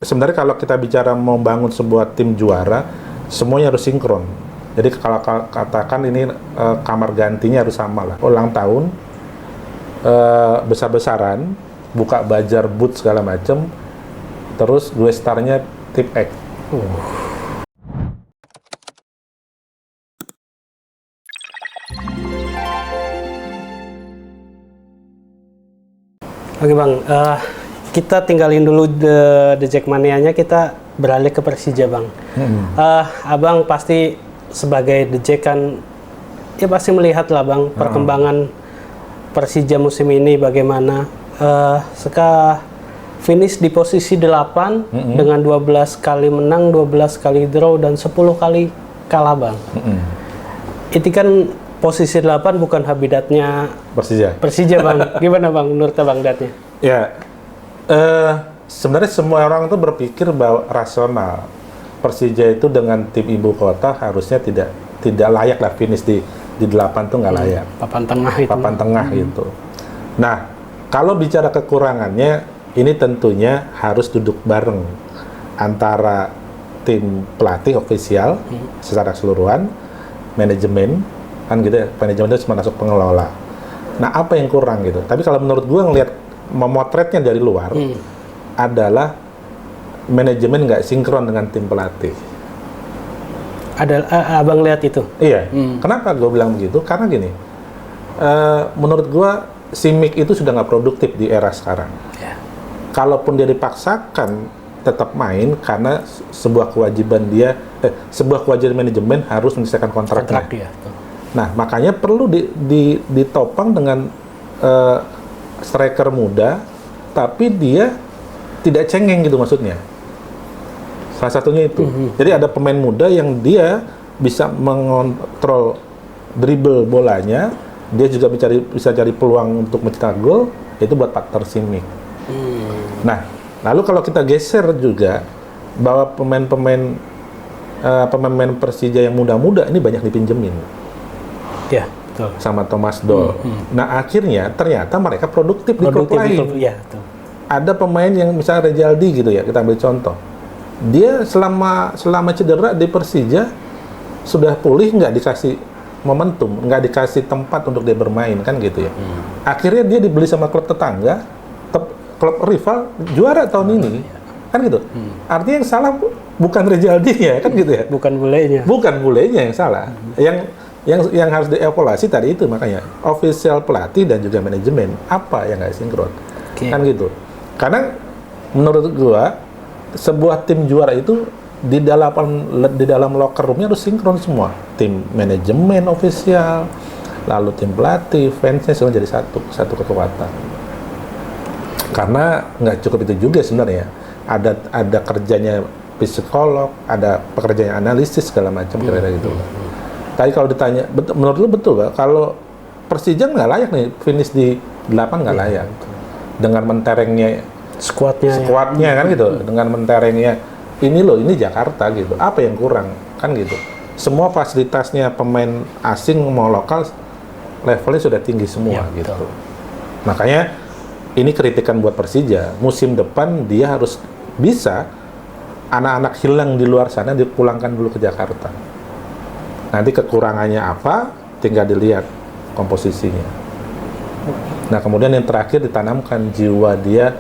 Sebenarnya kalau kita bicara membangun sebuah tim juara, semuanya harus sinkron. Jadi kalau katakan ini kamar gantinya harus sama lah. Ulang tahun, besar-besaran, buka bazar booth segala macem, terus gue starnya tip X. Oke Bang, kita tinggalin dulu The Jackmania-nya, kita beralih ke Persija Bang. Abang pasti sebagai The Jack kan, ya pasti melihat lah Bang perkembangan Persija musim ini bagaimana. Sekarang finish di posisi 8 dengan 12 kali menang, 12 kali draw, dan 10 kali kalah Bang. Itu kan posisi 8 bukan habitatnya Persija Bang. Gimana Bang menurut Abang datnya? Ya, sebenarnya semua orang tuh berpikir bahwa rasional. Persija itu dengan tim ibu kota harusnya tidak layak lah finish di 8 tuh nggak layak. Papan tengah itu. Papan tengah gitu. Nah, kalau bicara kekurangannya, ini tentunya harus duduk bareng antara tim pelatih ofisial secara keseluruhan, manajemen, kan gitu ya, manajemen itu cuma masuk pengelola. Nah, apa yang kurang gitu? Tapi kalau menurut gue ngelihat memotretnya dari luar adalah manajemen nggak sinkron dengan tim pelatih. Abang lihat itu? Iya. Kenapa gue bilang begitu? Karena gini, menurut gue Simic itu sudah nggak produktif di era sekarang. Ya. Kalaupun dia dipaksakan tetap main karena sebuah kewajiban manajemen harus menyelesaikan kontraknya. Kontrak dia. Nah, makanya perlu ditopang dengan striker muda, tapi dia tidak cengeng gitu maksudnya. Salah satunya itu. Jadi ada pemain muda yang dia bisa mengontrol dribble bolanya, dia juga bisa cari peluang untuk mencetak gol, itu buat faktor Simic. Nah, lalu kalau kita geser juga bahwa pemain-pemain Persija yang muda-muda ini banyak dipinjemin. Ya, betul. Sama Thomas Doll. Nah, akhirnya ternyata mereka produktif di klub lain. Ya, betul. Ada pemain yang misalnya Rejaldi gitu ya, kita ambil contoh. Dia selama cedera di Persija sudah pulih, nggak dikasih momentum, nggak dikasih tempat untuk dia bermain, kan gitu ya. Akhirnya dia dibeli sama klub tetangga, klub rival, juara tahun ini, kan gitu. Artinya yang salah bukan Rejaldi-nya, kan gitu ya. Bukan bulenya. Bukan bulenya yang salah. Yang harus dievaluasi tadi itu, makanya official pelatih dan juga manajemen apa yang nggak sinkron, kan gitu. Karena menurut gua sebuah tim juara itu di dalam locker roomnya harus sinkron semua, tim manajemen official, lalu tim pelatih, fansnya semua jadi satu kekuatan. Karena nggak cukup itu juga sebenarnya, ada kerjanya psikolog, ada pekerjaan analisis segala macam kira-kira gitu. Tapi kalau ditanya, menurut lu betul gak? Kalau Persija nggak layak nih finish di 8 nggak layak. Dengan menterengnya skuadnya kan gitu, dengan menterengnya ini Jakarta gitu. Apa yang kurang? Kan gitu. Semua fasilitasnya pemain asing mau lokal levelnya sudah tinggi semua gitu. Betul. Makanya ini kritikan buat Persija. Musim depan dia harus bisa anak-anak hilang di luar sana dipulangkan dulu ke Jakarta. Nanti kekurangannya apa, tinggal dilihat komposisinya. Nah, kemudian yang terakhir ditanamkan jiwa dia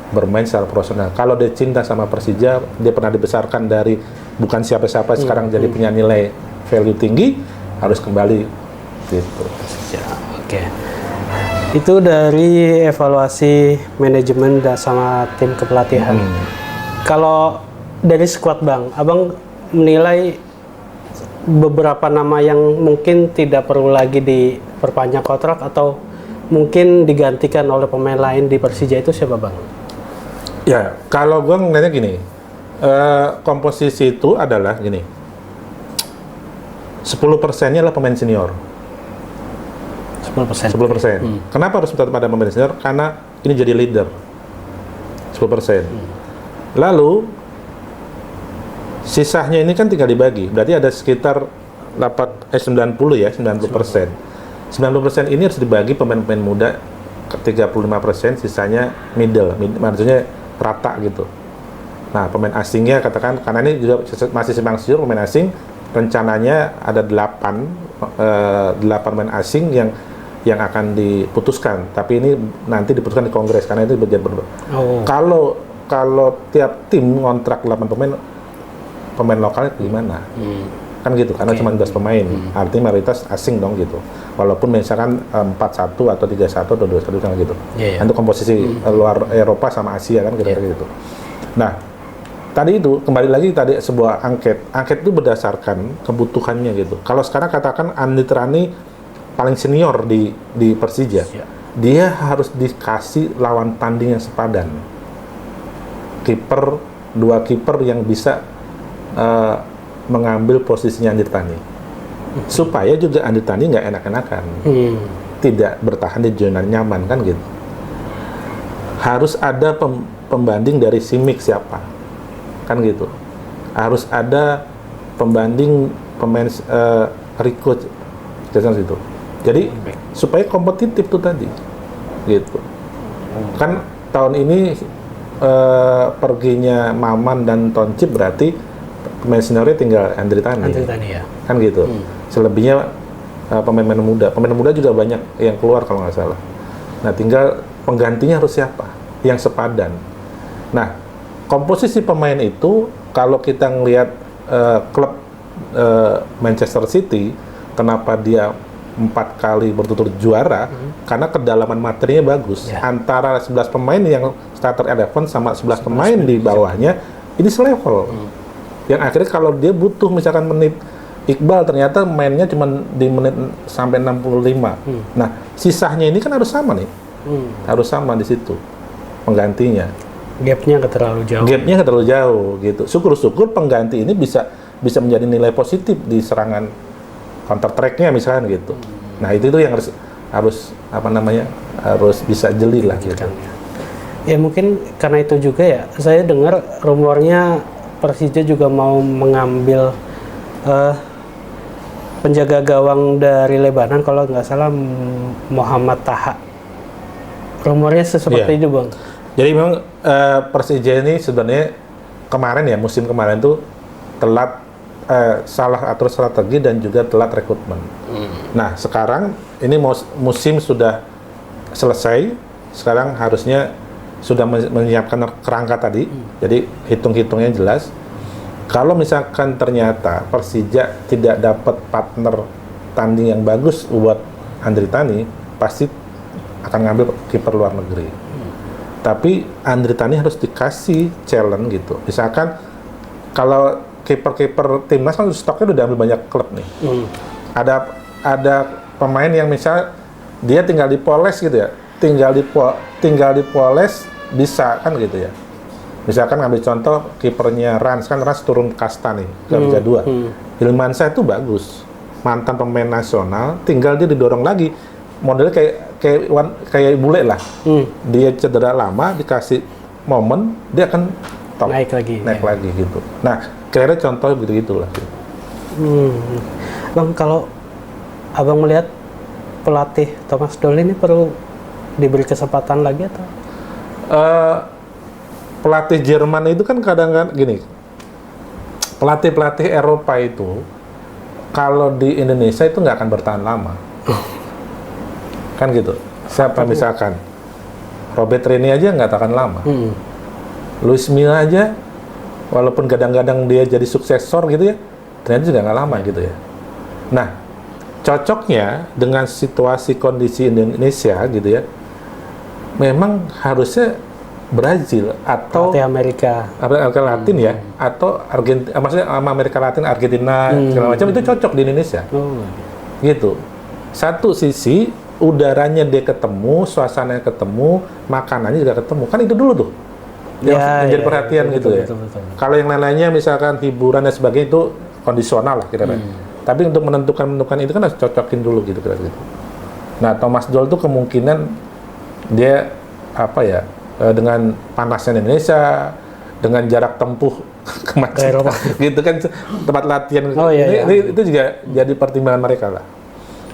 bermain secara profesional. Kalau dia cinta sama Persija, dia pernah dibesarkan dari bukan siapa-siapa, sekarang jadi punya nilai value tinggi, harus kembali gitu. Ya, oke. Itu dari evaluasi manajemen dan sama tim kepelatihan. Kalau dari skuad Bang, Abang menilai beberapa nama yang mungkin tidak perlu lagi diperpanjang kontrak atau mungkin digantikan oleh pemain lain di Persija itu siapa Bang? Ya, kalau gue ngeliatnya gini, komposisi itu adalah gini, 10%-nya adalah pemain senior. 10%. Kenapa harus pada pemain senior? Karena ini jadi leader. 10%. Lalu sisanya ini kan tinggal dibagi, berarti ada sekitar 90%. 90% ini harus dibagi pemain-pemain muda, 35%, sisanya middle, maksudnya rata gitu. Nah, pemain asingnya katakan, karena ini juga masih simpang siur pemain asing, rencananya ada 8 pemain asing yang akan diputuskan. Tapi ini nanti diputuskan di Kongres karena itu berjalan. Kalau tiap tim ngontrak 8 pemain lokalnya gimana? Kan gitu, karena cuma 12 pemain. Artinya mayoritas asing dong gitu. Walaupun misalkan 4-1 atau 3-1 atau 2-1 kan gitu. Untuk komposisi luar Eropa sama Asia kan kira-kira gitu. Nah, tadi itu kembali lagi tadi sebuah angket itu berdasarkan kebutuhannya gitu. Kalau sekarang katakan Andi Trani paling senior di Persija, dia harus dikasih lawan tanding yang sepadan. Dua kiper yang bisa mengambil posisinya Andi Trani, supaya juga Andi Trani nggak enak-enakan, tidak bertahan di zona nyaman kan gitu. Harus ada pembanding dari Simic siapa, kan gitu. Harus ada pembanding pemain recruit gitu. Jadi supaya kompetitif tuh tadi, gitu. Kan tahun ini perginya Maman dan Toncip berarti pemain seniornya tinggal Andri Tani ya. Kan gitu. Selebihnya pemain muda juga banyak yang keluar kalau nggak salah. Nah, tinggal penggantinya harus siapa yang sepadan. Nah, komposisi pemain itu kalau kita ngelihat klub Manchester City, kenapa dia 4 kali berturut-turut juara, karena kedalaman materinya bagus. Antara 11 pemain yang starter 11 sama 11 pemain di bawahnya ini selevel. Yang akhirnya kalau dia butuh misalkan menit Iqbal, ternyata mainnya cuma di menit sampai 65. Nah, sisanya ini kan harus sama nih. Harus sama di situ penggantinya. Gapnya nggak terlalu jauh gitu. Syukur-syukur pengganti ini bisa menjadi nilai positif di serangan counter track-nya misalkan gitu. Nah, itu yang harus harus bisa jeli lah gitu. Ya mungkin karena itu juga ya, saya dengar rumornya Persija juga mau mengambil penjaga gawang dari Lebanon, kalau nggak salah Muhammad Taha. Rumornya seperti itu, Bang. Jadi memang Persija ini sebenarnya musim kemarin tuh telat, salah atur strategi dan juga telat rekrutmen. Nah, sekarang ini musim sudah selesai, sekarang harusnya sudah menyiapkan kerangka tadi, jadi hitung-hitungnya jelas. Kalau misalkan ternyata Persija tidak dapat partner tanding yang bagus buat Andri Tani, pasti akan ngambil kiper luar negeri. Tapi Andri Tani harus dikasih challenge gitu. Misalkan kalau kiper timnas kan stoknya udah diambil banyak klub nih. Ada pemain yang misal dia tinggal dipoles gitu ya, tinggal dipoles bisa kan gitu ya. Misalkan ngambil contoh kipernya Rans turun kasta nih ke Liga 2. Hilmansyah itu bagus, mantan pemain nasional, tinggal dia didorong lagi. Modelnya kayak bule lah. Dia cedera lama, dikasih momen, dia akan top, naik lagi gitu. Nah, kira-kira contoh gitu-gitulah. Bang, kalau Abang melihat pelatih Thomas Doll ini perlu diberi kesempatan lagi atau? Pelatih Jerman itu kan kadang-kadang gini, pelatih Eropa itu kalau di Indonesia itu nggak akan bertahan lama. Kan gitu. Siapa misalkan Robert Rene aja nggak akan lama. Luis Milla aja walaupun kadang-kadang dia jadi suksesor gitu ya, ternyata juga nggak lama gitu ya. Nah, cocoknya dengan situasi kondisi Indonesia gitu ya, memang harusnya Brazil atau Amerika Latin ya, atau Argentina, maksudnya sama Amerika Latin, Argentina segala macam itu cocok di Indonesia. Gitu. Satu sisi udaranya dia ketemu, suasananya ketemu, makanannya juga ketemu. Kan itu dulu tuh yang menjadi perhatian gitu ya. Kalau yang lain-lainnya misalkan hiburan dan sebagainya itu kondisional lah kira-kira. Tapi untuk menentukan itu kan harus cocokin dulu gitu kira-kira. Nah, Thomas Doll tuh kemungkinan dia dengan panasnya Indonesia, dengan jarak tempuh ke Eropa gitu kan, tempat latihan. Ini itu juga jadi pertimbangan mereka lah.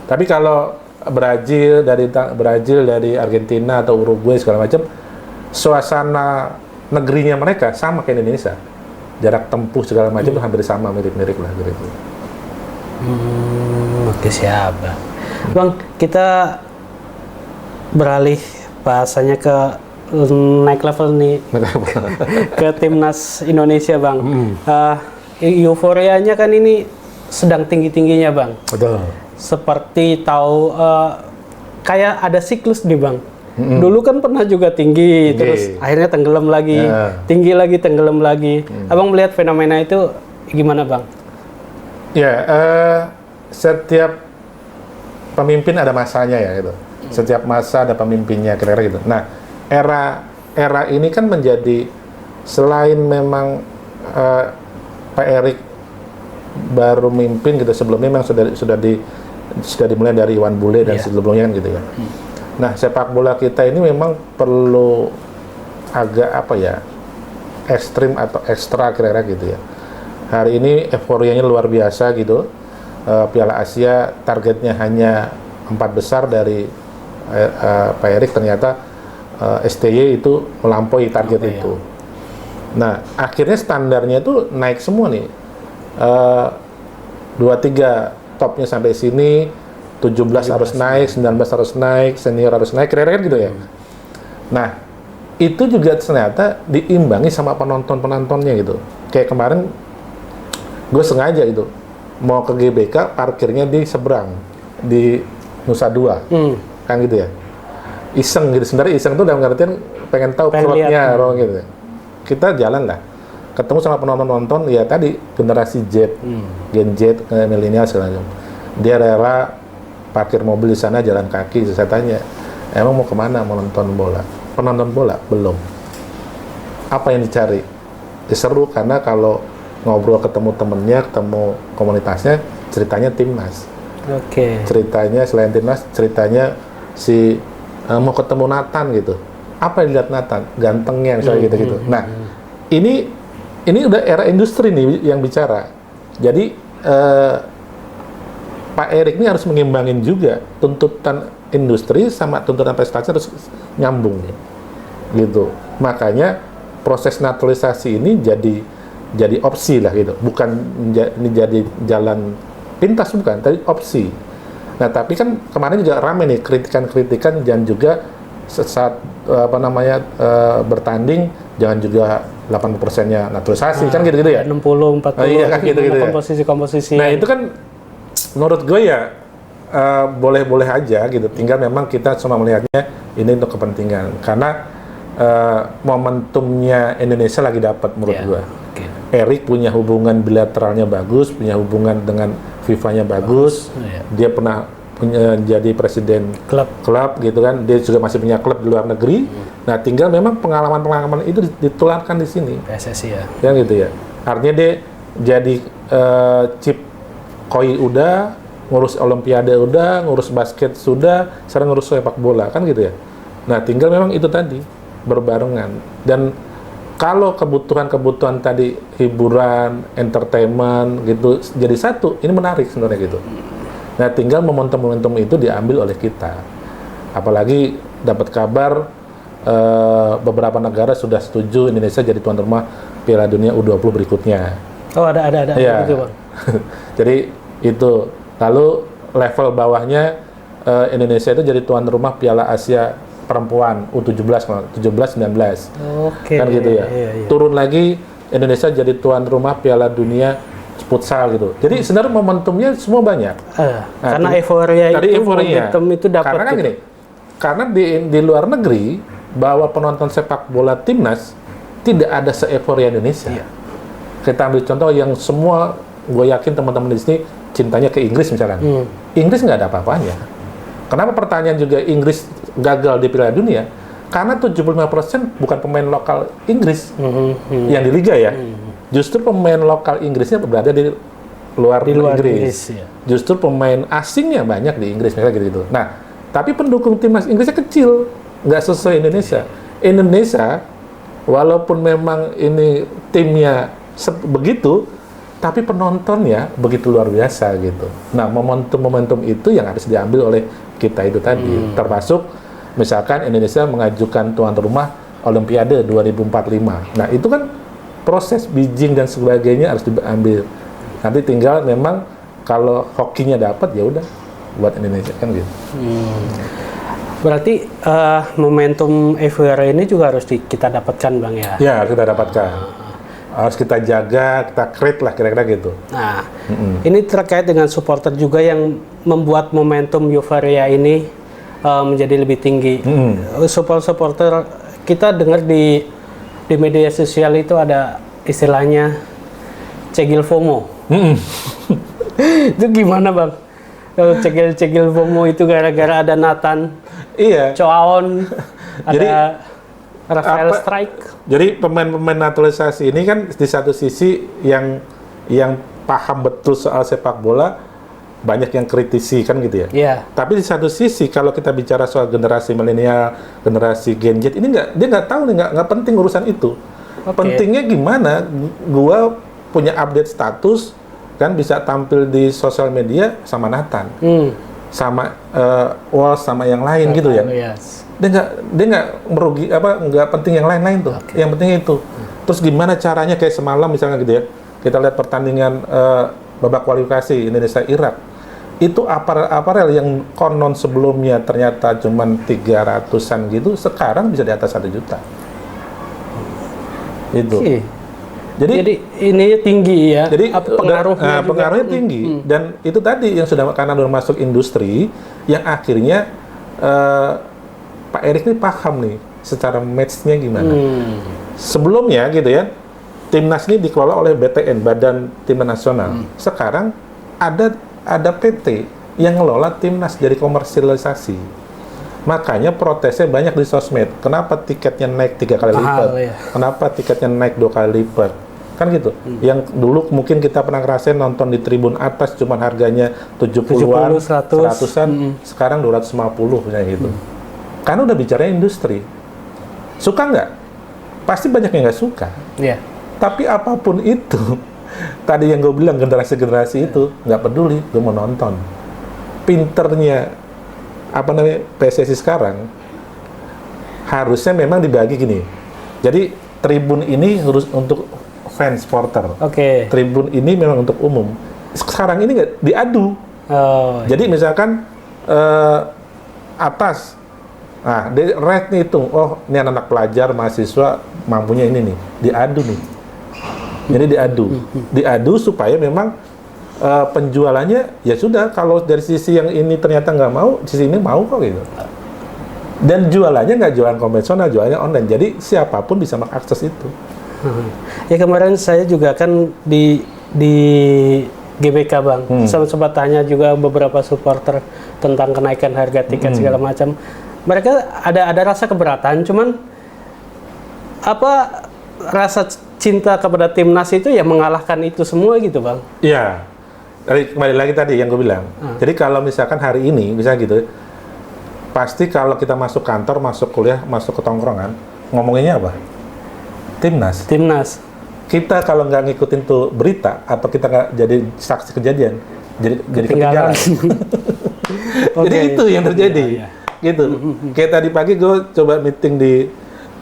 Tapi kalau Brazil dari Argentina atau Uruguay segala macam, suasana negerinya mereka sama kayak Indonesia. Jarak tempuh segala macam itu hampir sama, mirip-mirip lah gitu. Oke, siap Bang. Bang, kita beralih bahasanya ke naik level nih ke timnas Indonesia Bang. Euforianya kan ini sedang tinggi-tingginya Bang. Betul. Seperti tahu kayak ada siklus nih Bang. Dulu kan pernah juga tinggi, terus akhirnya tenggelam lagi, tinggi lagi, tenggelam lagi. Abang melihat fenomena itu gimana Bang? Ya, setiap pemimpin ada masanya ya gitu. Setiap masa ada pemimpinnya kira-kira gitu. Nah, era ini kan menjadi selain memang Pak Erik baru mimpin gitu, sebelumnya memang sudah dimulai dari Iwan Bule dan sebelumnya kan gitu ya. Nah, sepak bola kita ini memang perlu agak ekstrim atau ekstra kira-kira gitu ya. Hari ini euforianya luar biasa gitu. Piala Asia targetnya hanya 4 besar dari Pak Erik, ternyata STY itu melampaui target itu. Nah, akhirnya standarnya itu naik semua nih. 2-3 topnya sampai sini, 17 harus naik, 19 harus naik, senior harus naik, kira-kira gitu ya. Nah, itu juga ternyata diimbangi sama penonton-penontonnya gitu. Kayak kemarin, gue sengaja gitu, mau ke GBK, parkirnya di seberang, di Nusa Dua, kan gitu ya. Iseng gitu, sebenarnya iseng tuh dalam artian pengen tahu crowd-nya, gitu. Kita jalan lah, ketemu sama penonton-penonton, ya tadi, generasi Z, Gen Z, milenial segala macam. Dia rela parkir mobil di sana, jalan kaki. Saya tanya, emang mau kemana? Mau nonton bola? Penonton bola? Belum. Apa yang dicari? Seru karena kalau ngobrol ketemu temennya, ketemu komunitasnya, ceritanya timnas. Ceritanya selain timnas, ceritanya si mau ketemu Nathan gitu. Apa yang dilihat Nathan? Gantengnya misalnya gitu-gitu. Nah, ini udah era industri nih yang bicara. Jadi Pak Erik ini harus mengimbangin juga tuntutan industri sama tuntutan prestasi harus nyambung gitu. Makanya proses naturalisasi ini jadi opsi lah gitu, bukan jadi jalan pintas, bukan, tapi opsi. Nah, tapi kan kemarin juga rame nih kritikan dan juga saat bertanding jangan juga 80%-nya naturalisasi, kan gitu-gitu ya. 60 40 iya, kan gitu-gitu komposisi. Nah, itu kan menurut gue ya boleh-boleh aja gitu. Tinggal memang kita cuma melihatnya ini untuk kepentingan. Karena momentumnya Indonesia lagi dapat menurut gue. Erik punya hubungan bilateralnya bagus, punya hubungan dengan FIFA-nya bagus. Dia pernah jadi presiden klub gitu kan. Dia juga masih punya klub di luar negeri. Nah, tinggal memang pengalaman-pengalaman itu ditularkan di sini. PSSI ya. Ya gitu ya. Artinya dia jadi chip koi udah, ngurus olimpiade udah, ngurus basket sudah, sekarang ngurus sepak bola, kan gitu ya. Nah, tinggal memang itu tadi berbarengan. Dan kalau kebutuhan tadi hiburan, entertainment gitu jadi satu, ini menarik sebenarnya gitu. Nah, tinggal momentum-momentum itu diambil oleh kita. Apalagi dapat kabar beberapa negara sudah setuju Indonesia jadi tuan rumah Piala Dunia U20 berikutnya. Oh, ada ya. gitu, Bang. Jadi itu. Lalu level bawahnya Indonesia itu jadi tuan rumah Piala Asia perempuan U17, 17, 19. Kan gitu ya. Iya. Turun lagi Indonesia jadi tuan rumah Piala Dunia futsal gitu. Jadi sebenarnya momentumnya semua banyak. Karena euforia itu, momentum itu dapat. Karena kan gitu. gini, karena di luar negeri bahwa penonton sepak bola timnas tidak ada se-euforia Indonesia. Iya. Kita ambil contoh yang semua, gue yakin teman-teman di sini cintanya ke Inggris misalkan. Inggris nggak ada apa-apanya. Kenapa pertanyaan juga Inggris gagal di Piala Dunia? Karena 75% bukan pemain lokal Inggris yang di Liga ya. Justru pemain lokal Inggrisnya berada di luar Inggris. Ya. Justru pemain asingnya banyak di Inggris misalnya gitu. Nah, tapi pendukung timnas Inggrisnya kecil, nggak sesuai Indonesia. Indonesia, walaupun memang ini timnya begitu, tapi penontonnya begitu luar biasa gitu. Nah, momentum-momentum itu yang harus diambil oleh kita itu tadi, termasuk misalkan Indonesia mengajukan tuan rumah Olimpiade 2045. Nah itu kan proses Beijing dan sebagainya harus diambil. Nanti tinggal memang kalau hokinya dapat ya udah buat Indonesia kan gitu. Berarti momentum euforia ini juga harus kita dapatkan Bang ya? Ya kita dapatkan. Harus kita jaga, kita create lah kira-kira gitu. Nah, ini terkait dengan supporter juga yang membuat momentum euforia ini menjadi lebih tinggi. Supporter kita dengar di media sosial itu ada istilahnya cegil FOMO. Itu gimana Bang? Kalau cegil FOMO itu gara-gara ada Nathan, Iya. Choaon, Jadi, ada Rafael Strike. Jadi pemain-pemain naturalisasi ini kan di satu sisi yang paham betul soal sepak bola, banyak yang kritisi kan gitu ya. Iya. Tapi di satu sisi kalau kita bicara soal generasi milenial, generasi Gen Z ini dia nggak tahu nih, nggak penting urusan itu. Pentingnya gimana? Gua punya update status kan, bisa tampil di sosial media sama Nathan, sama Walsh sama yang lain gitu ya. Yes. Dia nggak merugi nggak penting yang lain-lain tuh. Yang penting itu. Terus gimana caranya kayak semalam misalnya gitu ya, kita lihat pertandingan babak kualifikasi Indonesia Irak, itu aparel yang konon sebelumnya ternyata cuma 300-an gitu, sekarang bisa di atas 1 juta itu. Jadi ini tinggi ya. Jadi pengaruhnya tinggi. Dan itu tadi yang karena udah masuk industri yang akhirnya Pak Erik ini paham nih secara match-nya gimana. Sebelumnya gitu ya, timnas ini dikelola oleh BTN, Badan Timnas Nasional. Sekarang ada PT yang ngelola timnas dari komersialisasi. Makanya protesnya banyak di sosmed. Kenapa tiketnya naik 3 kali lipat? Ya. Kenapa tiketnya naik 2 kali lipat? Kan gitu. Yang dulu mungkin kita pernah ngerasain nonton di tribun atas cuman harganya 70-an, 100-an, sekarang 250 misalnya gitu. Karena udah bicara industri. Suka nggak? Pasti banyak yang nggak suka. Yeah. Tapi apapun itu, tadi yang gue bilang generasi-generasi itu nggak peduli, gue mau nonton. Pinternya PSSI sekarang harusnya memang dibagi gini. Jadi tribun ini harus untuk fans supporter. Tribun ini memang untuk umum. Sekarang ini nggak diadu. Jadi misalkan atas, nah red nih hitung, oh ini anak-anak pelajar, mahasiswa mampunya ini nih, diadu nih. Jadi diadu supaya memang penjualannya ya sudah, kalau dari sisi yang ini ternyata nggak mau, sisi ini mau kok gitu. Dan jualannya nggak jualan konvensional, jualannya online. Jadi siapapun bisa mengakses itu. Ya kemarin saya juga kan di GBK Bang, sempat tanya juga beberapa supporter tentang kenaikan harga tiket segala macam. Mereka ada rasa keberatan, cuman rasa cinta kepada timnas itu ya mengalahkan itu semua gitu Bang. Iya. Kembali lagi tadi yang gue bilang. Jadi kalau misalkan hari ini misalnya gitu, pasti kalau kita masuk kantor, masuk kuliah, masuk ke tongkrongan, ngomonginnya apa? Timnas. Kita kalau nggak ngikutin tuh berita atau kita nggak jadi saksi kejadian, jadi ketinggalan. Jadi itu yang terjadi. Gitu. Kayak tadi pagi gue coba meeting di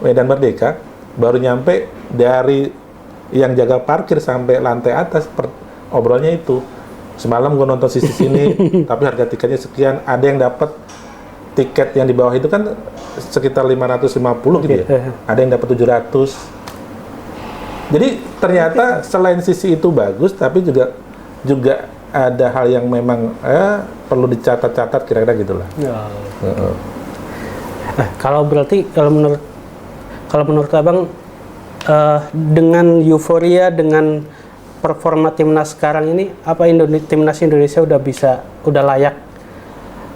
Medan Merdeka, baru nyampe dari yang jaga parkir sampai lantai atas, obrolnya itu. Semalam gue nonton sisi sini, tapi harga tiketnya sekian. Ada yang dapat tiket yang di bawah itu kan sekitar 550 gitu ya. Ada yang dapat 700. Jadi ternyata selain sisi itu bagus, tapi juga ada hal yang memang perlu dicatat-catat kira-kira gitulah. Kalau menurut Abang dengan euforia, dengan performa timnas sekarang ini, apa timnas Indonesia udah layak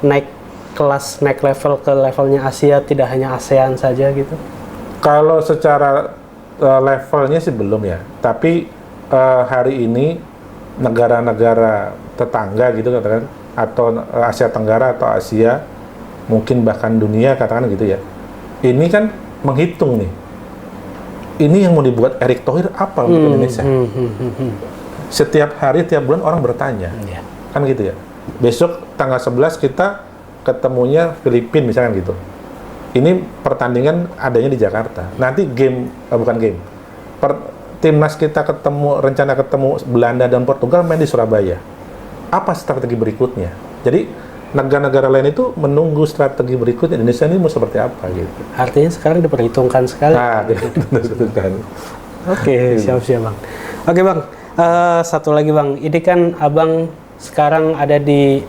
naik kelas, naik level ke levelnya Asia, tidak hanya ASEAN saja gitu? Kalau secara levelnya sih belum ya, tapi hari ini negara-negara tetangga gitu katakan, atau Asia Tenggara atau Asia, mungkin bahkan dunia katakan gitu ya, ini kan menghitung nih, ini yang mau dibuat Erick Thohir apa untuk Indonesia. Setiap hari, tiap bulan orang bertanya, kan gitu ya. Besok tanggal 11 kita ketemunya Filipina misalkan gitu. ini pertandingan adanya di Jakarta. Nanti bukan game. Timnas kita rencana ketemu Belanda dan Portugal main di Surabaya. Apa strategi berikutnya? Jadi negara-negara lain itu menunggu strategi berikutnya. Indonesia ini mau seperti apa gitu. Artinya sekarang diperhitungkan sekali. Diperhitungkan. Oke, siap-siap Bang. Oke Bang, satu lagi Bang. Ini kan Abang sekarang ada di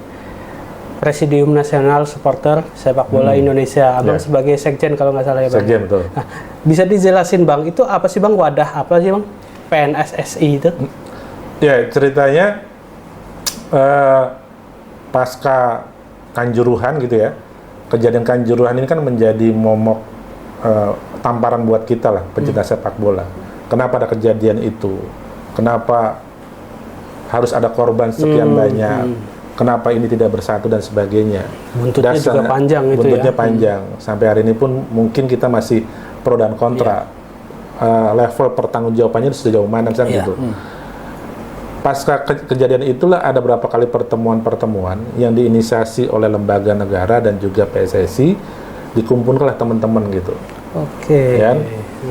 Presidium Nasional Supporter Sepak Bola Indonesia. Abang sebagai sekjen kalau nggak salah ya Bang. Sekjen, betul. Nah, bisa dijelasin Bang, itu apa sih Bang, wadah apa sih Bang PNSSI itu? Ya, ceritanya pasca Kanjuruhan gitu ya. Kejadian Kanjuruhan ini kan menjadi momok tamparan buat kita lah, pencinta sepak bola. Kenapa ada kejadian itu? Kenapa harus ada korban sekian banyak? Kenapa ini tidak bersatu dan sebagainya. Buntutnya juga panjang itu ya. Buntutnya panjang. Sampai hari ini pun mungkin kita masih pro dan kontra. Level pertanggungjawabannya sejauh mana kan gitu. Pasca kejadian itulah ada berapa kali pertemuan-pertemuan yang diinisiasi oleh lembaga negara dan juga PSSI, dikumpulkanlah teman-teman gitu. Oke. Ya,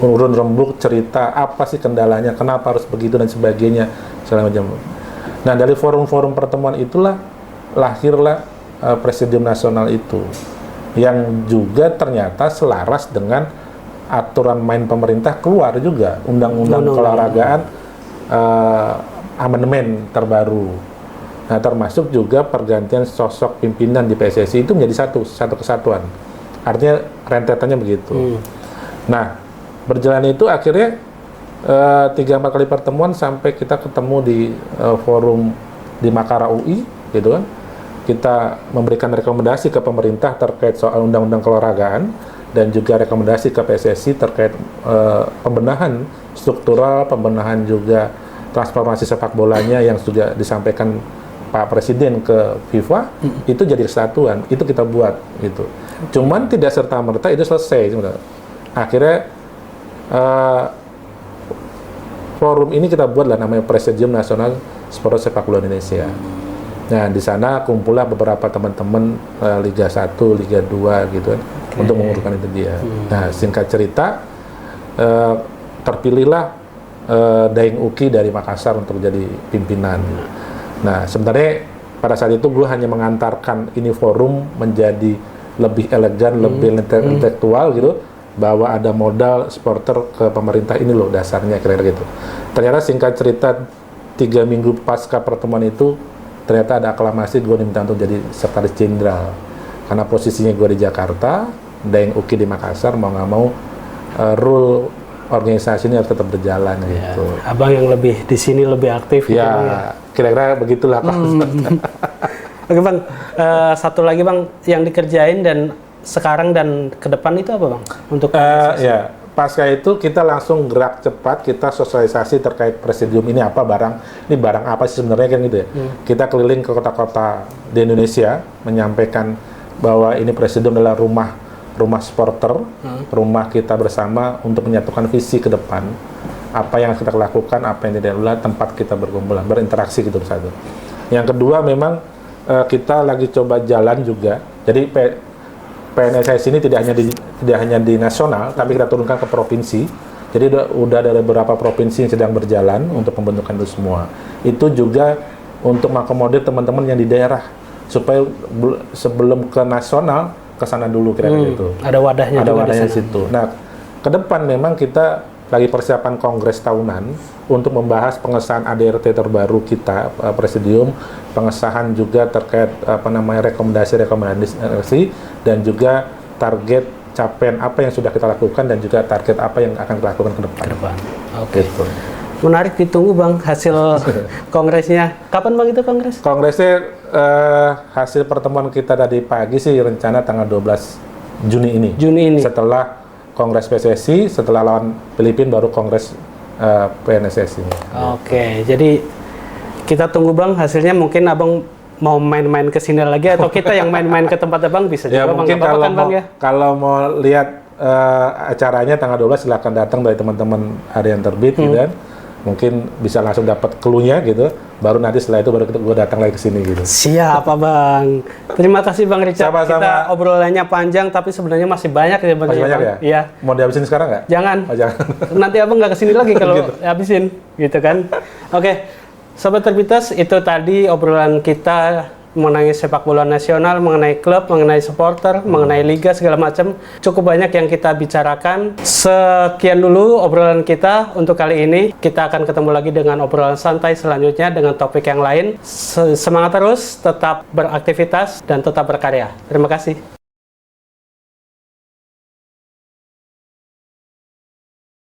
urun rembuk cerita apa sih kendalanya, kenapa harus begitu dan sebagainya segala macam. Nah, dari forum-forum pertemuan itulah lahirlah Presidium Nasional itu, yang juga ternyata selaras dengan aturan main pemerintah, keluar juga undang-undang keolahragaan amandemen terbaru. Nah, termasuk juga pergantian sosok pimpinan di PSSI itu menjadi satu kesatuan. Artinya rentetannya begitu. Nah, berjalan itu akhirnya 3-4 kali pertemuan sampai kita ketemu di forum di Makara UI, gitu kan. Kita memberikan rekomendasi ke pemerintah terkait soal undang-undang keolahragaan dan juga rekomendasi ke PSSI terkait pembenahan struktural, pembenahan juga transformasi sepak bolanya yang sudah disampaikan Pak Presiden ke FIFA, itu jadi kesatuan, itu kita buat gitu. Cuman tidak serta-merta itu selesai sebenarnya. Akhirnya forum ini kita buat lah, namanya Presidium Nasional Supporter Sepak Bola Indonesia. Nah, di sana kumpullah beberapa teman-teman Liga 1, Liga 2 gitu kan, untuk menguruskan itu dia. Nah, singkat cerita terpilihlah Daeng Uki dari Makassar untuk jadi pimpinan. Nah, sebenarnya pada saat itu gue hanya mengantarkan ini forum menjadi lebih elegan, lebih intelektual gitu, bahwa ada modal supporter ke pemerintah ini loh dasarnya, kira-kira gitu. Ternyata singkat cerita 3 minggu pasca pertemuan itu ternyata ada aklamasi, gue diminta untuk jadi sekretaris jenderal karena posisinya gue di Jakarta, Daeng Uki di Makassar, mau nggak mau rule organisasi ini harus tetap berjalan gitu. Abang yang lebih di sini lebih aktif. Ya, gitu, kira-kira begitulah Pak. Oke Bang, satu lagi Bang yang dikerjain dan sekarang dan ke depan itu apa Bang? Untuk ya, pasca itu kita langsung gerak cepat, kita sosialisasi terkait Presidium ini apa ini barang apa sih sebenarnya kan gitu ya. Kita keliling ke kota-kota di Indonesia menyampaikan bahwa ini Presidium adalah rumah supporter, rumah kita bersama untuk menyatukan visi ke depan. Apa yang kita lakukan, apa yang tidak lakukan, tempat kita berkumpul, berinteraksi gitu bersatu. Yang kedua memang kita lagi coba jalan juga. Jadi PNSSI ini tidak hanya di nasional, tapi kita turunkan ke provinsi. Jadi udah ada beberapa provinsi yang sedang berjalan untuk pembentukan itu semua. Itu juga untuk mengakomodir teman-teman yang di daerah supaya sebelum ke nasional ke sana dulu kira-kira itu. Ada wadahnya di situ. Nah, ke depan memang kita lagi persiapan kongres tahunan untuk membahas pengesahan ADRT terbaru kita Presidium, pengesahan juga terkait rekomendasi dan juga target capaian apa yang sudah kita lakukan dan juga target apa yang akan kita lakukan ke depan. Oke. Gitu. Menarik, ditunggu Bang hasil kongresnya. Kapan Bang itu kongres? Kongresnya hasil pertemuan kita tadi pagi sih rencana tanggal 12 Juni ini. Setelah Kongres PSSI, setelah lawan Filipina baru Kongres PNSSI. Oke, jadi kita tunggu Bang hasilnya. Mungkin Abang mau main-main ke sini lagi atau kita yang main-main ke tempat Abang bisa juga Bang. Mungkin kalau mau lihat acaranya tanggal 12 silakan datang dari teman-teman Harian Terbit gitu kan. mungkin bisa langsung dapat clue-nya gitu, baru nanti setelah itu baru gue datang lagi ke sini gitu. Siap, Abang. Terima kasih Bang Richard. Sama-sama. Kita obrolannya panjang, tapi sebenarnya masih banyak ya Bang. Masih banyak ya? Iya. Mau dihabisin sekarang nggak? Jangan. Oh, jangan. Nanti Abang nggak kesini lagi kalau Gitu. habisin, gitu kan. Oke, Sobat Terbitas, itu tadi obrolan kita mengenai sepak bola nasional, mengenai klub, mengenai supporter, mengenai liga, segala macam. Cukup banyak yang kita bicarakan. Sekian dulu obrolan kita untuk kali ini. Kita akan ketemu lagi dengan obrolan santai selanjutnya dengan topik yang lain. Semangat terus, tetap beraktivitas, dan tetap berkarya. Terima kasih.